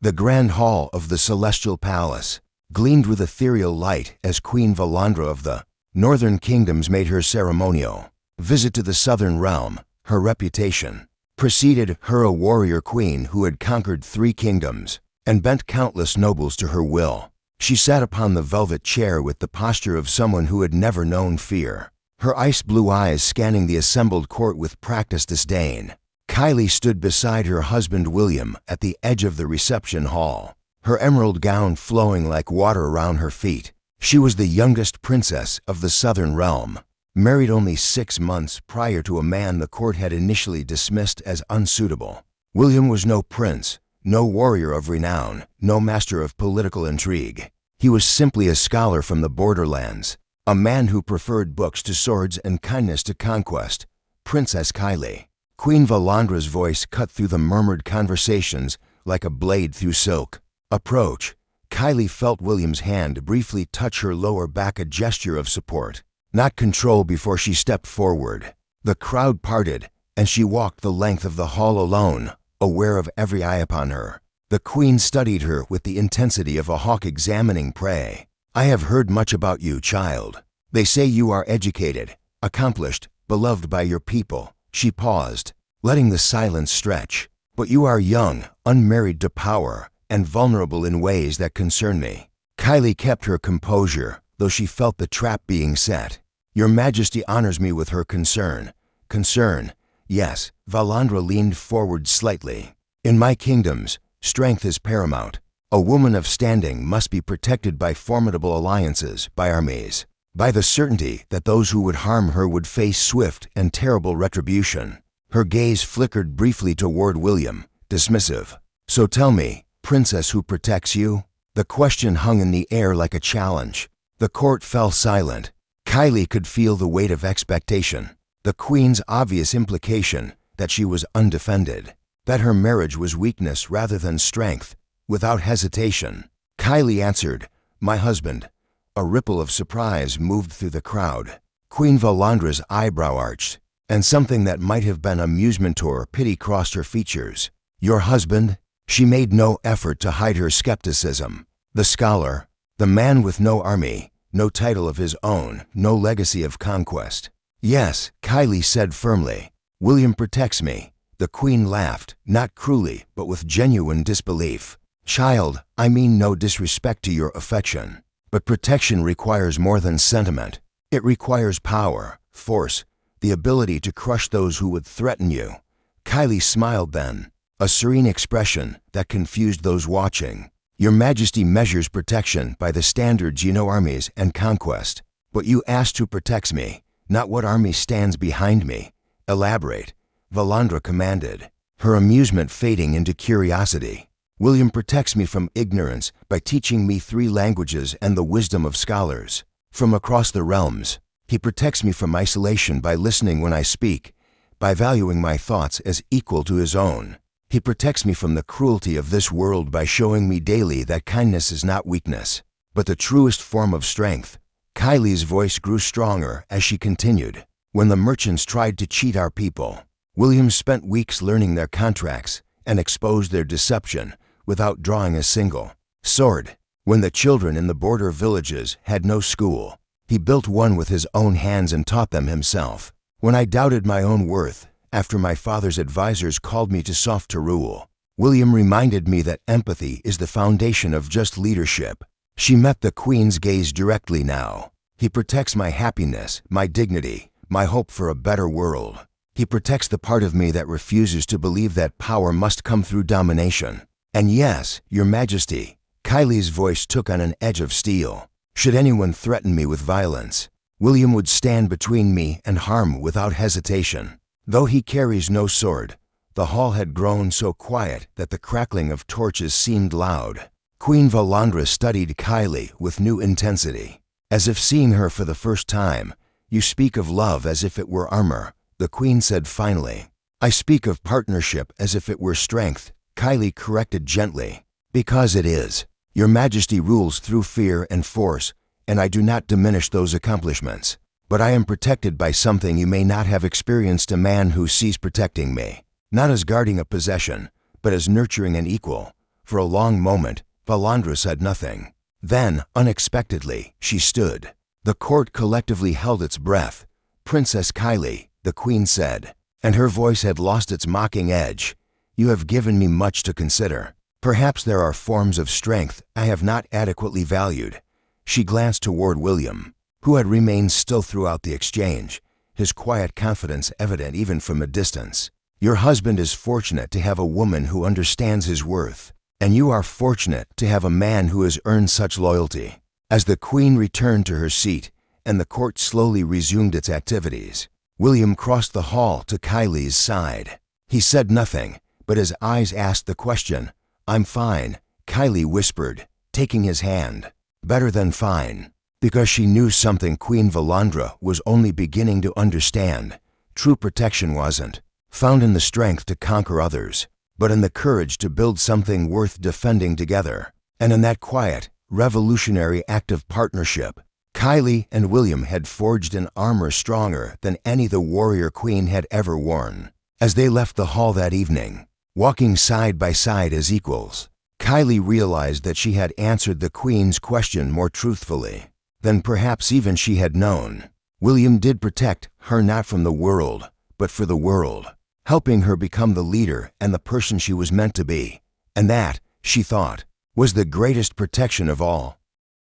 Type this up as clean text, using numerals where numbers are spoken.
The grand hall of the celestial palace gleamed with ethereal light as Queen Valandra of the northern kingdoms made her ceremonial visit to the southern realm. Her reputation preceded her, a warrior queen who had conquered 3 kingdoms and bent countless nobles to her will. She sat upon the velvet chair with the posture of someone who had never known fear, her ice-blue eyes scanning the assembled court with practiced disdain. Kylie stood beside her husband William at the edge of the reception hall, her emerald gown flowing like water around her feet. She was the youngest princess of the southern realm, married only 6 months prior to a man the court had initially dismissed as unsuitable. William was no prince, no warrior of renown, no master of political intrigue. He was simply a scholar from the borderlands, a man who preferred books to swords and kindness to conquest. Princess Kylie. Queen Valandra's voice cut through the murmured conversations like a blade through silk. Approach. Kylie felt William's hand briefly touch her lower back, a gesture of support, not control, before she stepped forward. The crowd parted, and she walked the length of the hall alone, aware of every eye upon her. The queen studied her with the intensity of a hawk examining prey. I have heard much about you, child. They say you are educated, accomplished, beloved by your people. She paused, letting the silence stretch. But you are young, unmarried to power, and vulnerable in ways that concern me. Kylie kept her composure, though she felt the trap being set. Your Majesty honors me with her concern. Concern, yes. Valandra leaned forward slightly. In my kingdoms, strength is paramount. A woman of standing must be protected by formidable alliances, by armies, by the certainty that those who would harm her would face swift and terrible retribution. Her gaze flickered briefly toward William, dismissive. So tell me, princess, who protects you? The question hung in the air like a challenge. The court fell silent. Kylie could feel the weight of expectation, the queen's obvious implication that she was undefended, that her marriage was weakness rather than strength. Without hesitation, Kylie answered, my husband. A ripple of surprise moved through the crowd. Queen Valandra's eyebrow arched, and something that might have been amusement or pity crossed her features. Your husband? She made no effort to hide her skepticism. The scholar, the man with no army, no title of his own, no legacy of conquest. Yes, Kylie said firmly. William protects me. The queen laughed, not cruelly, but with genuine disbelief. Child, I mean no disrespect to your affection, but protection requires more than sentiment. It requires power, force, the ability to crush those who would threaten you. Kylie smiled then, a serene expression that confused those watching. Your Majesty measures protection by the standards you know, armies and conquest. But you asked who protects me, not what army stands behind me. Elaborate, Valandra commanded, her amusement fading into curiosity. William protects me from ignorance by teaching me 3 languages and the wisdom of scholars. From across the realms, he protects me from isolation by listening when I speak, by valuing my thoughts as equal to his own. He protects me from the cruelty of this world by showing me daily that kindness is not weakness, but the truest form of strength. Kylie's voice grew stronger as she continued. When the merchants tried to cheat our people, William spent weeks learning their contracts and exposed their deception without drawing a single sword. When the children in the border villages had no school, he built one with his own hands and taught them himself. When I doubted my own worth, after my father's advisors called me too soft to rule, William reminded me that empathy is the foundation of just leadership. She met the queen's gaze directly now. He protects my happiness, my dignity, my hope for a better world. He protects the part of me that refuses to believe that power must come through domination. And yes, Your Majesty, Kylie's voice took on an edge of steel. Should anyone threaten me with violence, William would stand between me and harm without hesitation. Though he carries no sword, the hall had grown so quiet that the crackling of torches seemed loud. Queen Valandra studied Kylie with new intensity, as if seeing her for the first time. You speak of love as if it were armor, the queen said finally. I speak of partnership as if it were strength, Kylie corrected gently. Because it is. Your Majesty rules through fear and force, and I do not diminish those accomplishments. But I am protected by something you may not have experienced, a man who sees protecting me, not as guarding a possession, but as nurturing an equal. For a long moment, Valandra said nothing. Then, unexpectedly, she stood. The court collectively held its breath. "Princess Kylie," the queen said, and her voice had lost its mocking edge, "you have given me much to consider. Perhaps there are forms of strength I have not adequately valued." She glanced toward William, who had remained still throughout the exchange, his quiet confidence evident even from a distance. "Your husband is fortunate to have a woman who understands his worth, and you are fortunate to have a man who has earned such loyalty." As the queen returned to her seat and the court slowly resumed its activities, William crossed the hall to Kylie's side. He said nothing, but his eyes asked the question. "I'm fine," Kylie whispered, taking his hand. "Better than fine." Because she knew something Queen Valandra was only beginning to understand. True protection wasn't found in the strength to conquer others, but in the courage to build something worth defending together. And in that quiet, revolutionary act of partnership, Kylie and William had forged an armor stronger than any the warrior queen had ever worn. As they left the hall that evening, walking side by side as equals, Kylie realized that she had answered the queen's question more truthfully than perhaps even she had known. William did protect her not from the world, but for the world, helping her become the leader and the person she was meant to be. And that, she thought, was the greatest protection of all.